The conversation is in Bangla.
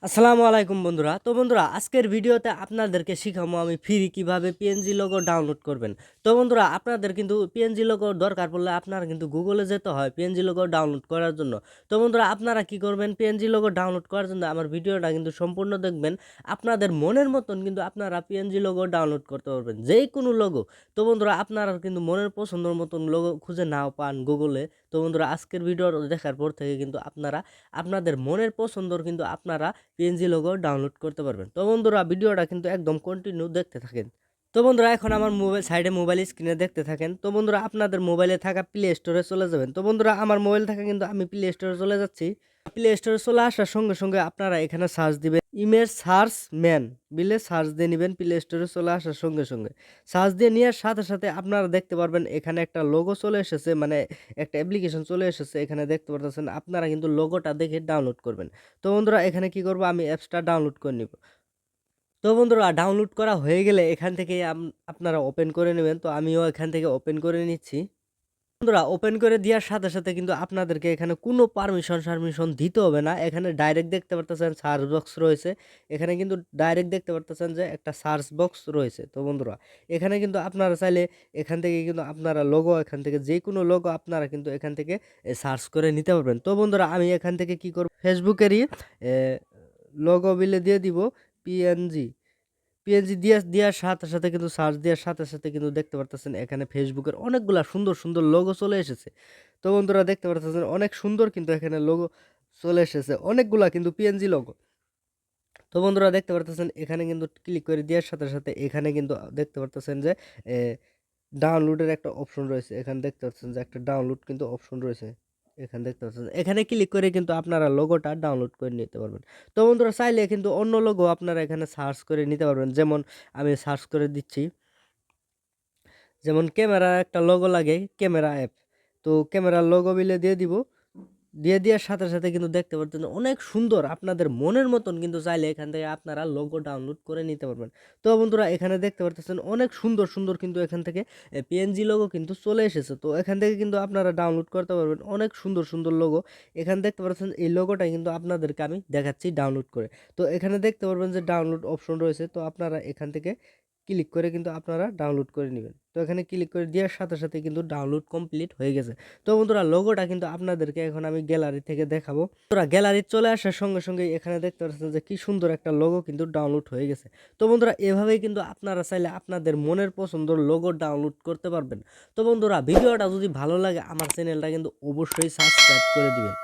আসসালামু আলাইকুম বন্ধুরা। তো বন্ধুরা, আজকের ভিডিওতে আপনাদেরকে শিখাবো আমি ফ্রি কিভাবে পিএনজি লোগো ডাউনলোড করবেন। তো বন্ধুরা, আপনাদের কিন্তু পিএনজি লোগো দরকার পড়লে আপনারা কিন্তু গুগলে যেতে হয় পিএনজি লোগো ডাউনলোড করার জন্য। তো বন্ধুরা, আপনারা কি করবেন, পিএনজি লোগো ডাউনলোড করার জন্য আমার ভিডিওটা কিন্তু সম্পূর্ণ দেখবেন। আপনাদের মনের মতন কিন্তু আপনারা পিএনজি লোগো ডাউনলোড করতে পারবেন, যেই কোনো লোগো। তো বন্ধুরা, আপনারা কিন্তু মনের পছন্দের মতন লোগো খুঁজে নাও পান গুগলে। তো বন্ধুরা, আজকের ভিডিও দেখার পর থেকে কিন্তু আপনারা আপনাদের মনের পছন্দর কিন্তু আপনারা পিএনজি লোগো ডাউনলোড করতে পারবেন। তো বন্ধুরা, ভিডিওটা কিন্তু একদম কন্টিনিউ দেখতে থাকেন। তো বন্ধুরা, এখন আমার মোবাইল স্ক্রিনে দেখতে থাকেন। তো বন্ধুরা, আপনাদের মোবাইলে থাকা প্লে স্টোরে চলে যাবেন। তো বন্ধুরা, আমার মোবাইল থাকা কিন্তু আমি প্লে স্টোরে চলে যাচ্ছি। প্লে স্টোরে চলে আসার সঙ্গে সঙ্গে আপনারা এখানে সার্চ দিবেন ইমেজ সার্চ ম্যান বিলে সার্চ দিয়ে নেবেন। প্লে স্টোরে চলে আসার সঙ্গে সঙ্গে সার্চ দিয়ে নেওয়ার সাথে সাথে আপনারা দেখতে পারবেন এখানে একটা লোগো চলে এসেছে, মানে একটা অ্যাপ্লিকেশন চলে এসেছে। এখানে দেখতে পারতেছেন, আপনারা কিন্তু লোগোটা দেখে ডাউনলোড করবেন। তো বন্ধুরা, এখানে কি করব, আমি অ্যাপসটা ডাউনলোড করে নিব। তো বন্ধুরা, ডাউনলোড করা হয়ে গেলে এখান থেকে আপনারা ওপেন করে নেবেন। তো আমিও এখান থেকে ওপেন করে নিচ্ছি। বন্ধুরা, ওপেন করে দেওয়ার সাথে সাথে কিন্তু আপনাদেরকে এখানে কোনো পারমিশন দিতে হবে না। এখানে ডাইরেক্ট দেখতে পারতেছেন সার্চ বক্স রয়েছে। এখানে কিন্তু ডাইরেক্ট দেখতে পারতেছেন যে একটা সার্চ বক্স রয়েছে। তো বন্ধুরা, এখানে কিন্তু আপনারা চাইলে এখান থেকে কিন্তু আপনারা লোগো, এখান থেকে যে কোনো লোগো আপনারা কিন্তু এখান থেকে সার্চ করে নিতে পারবেন। তো বন্ধুরা, আমি এখান থেকে কি করব, ফেসবুকেরই লোগো বিলে দিয়ে দিব পিএনজি। পিএনজি দেওয়ার সাথে সাথে কিন্তু সার্চ দেওয়ার সাথে সাথে কিন্তু দেখতে পারতেছেন এখানে ফেসবুকের অনেকগুলা সুন্দর সুন্দর লোগো চলে এসেছে। তো বন্ধুরা, দেখতে পারতেছেন অনেক সুন্দর কিন্তু এখানে লোগো চলে এসেছে, অনেকগুলা কিন্তু পিএনজি লোগো। তো বন্ধুরা, দেখতে পারতেছেন এখানে কিন্তু ক্লিক করে দেওয়ার সাথে সাথে এখানে কিন্তু দেখতে পারতেছেন যে ডাউনলোডের একটা অপশন রয়েছে। এখানে দেখতে পাচ্ছেন যে একটা ডাউনলোড কিন্তু অপশন রয়েছে। এখানে দেখতে পাচ্ছেন, এখানে ক্লিক করে কিন্তু আপনারা লোগোটা ডাউনলোড করে নিতে পারবেন। তো বন্ধুরা, চাইলে কিন্তু অন্য লোগো আপনারা এখানে সার্চ করে নিতে পারবেন। যেমন আমি সার্চ করে দিচ্ছি, যেমন ক্যামেরা একটা লোগো লাগে, ক্যামেরা অ্যাপ। তো ক্যামেরার লোগো বিলে দিয়ে দিব। দিয়ে দেওয়ার সাথে সাথে কিন্তু দেখতে পাচ্ছেন অনেক সুন্দর, আপনাদের মনের মতন কিন্তু চাইলে এখান থেকে আপনারা লোগো ডাউনলোড করে নিতে পারবেন। তো বন্ধুরা, এখানে দেখতে পাচ্ছেন অনেক সুন্দর সুন্দর কিন্তু এখান থেকে পিএনজি লোগো কিন্তু চলে এসেছে। তো এখান থেকে কিন্তু আপনারা ডাউনলোড করতে পারবেন অনেক সুন্দর সুন্দর লোগো। এখানে দেখতে পাচ্ছেন এই লোগোটা কিন্তু আপনাদেরকে আমি দেখাচ্ছি ডাউনলোড করে। তো এখানে দেখতে পারবেন যে ডাউনলোড অপশন রয়েছে। তো আপনারা এখান থেকে ক্লিক করে কিন্তু আপনারা ডাউনলোড করে নেবেন। তো এখানে ক্লিক করে দেওয়ার সাথে সাথে কিন্তু ডাউনলোড কমপ্লিট হয়ে গেছে। তো বন্ধুরা, লোগোটা কিন্তু আপনাদেরকে এখন আমি গ্যালারি থেকে দেখাবো। বন্ধুরা, গ্যালারি চলে আসার সঙ্গে সঙ্গে এখানে দেখতে পাচ্ছেন যে কি সুন্দর একটা লোগো কিন্তু ডাউনলোড হয়ে গেছে। তো বন্ধুরা, এভাবেই কিন্তু আপনারা চাইলে আপনাদের মনের পছন্দের লোগো ডাউনলোড করতে পারবেন। তো বন্ধুরা, ভিডিওটা যদি ভালো লাগে আমার চ্যানেলটা কিন্তু অবশ্যই সাবস্ক্রাইব করে দিবেন।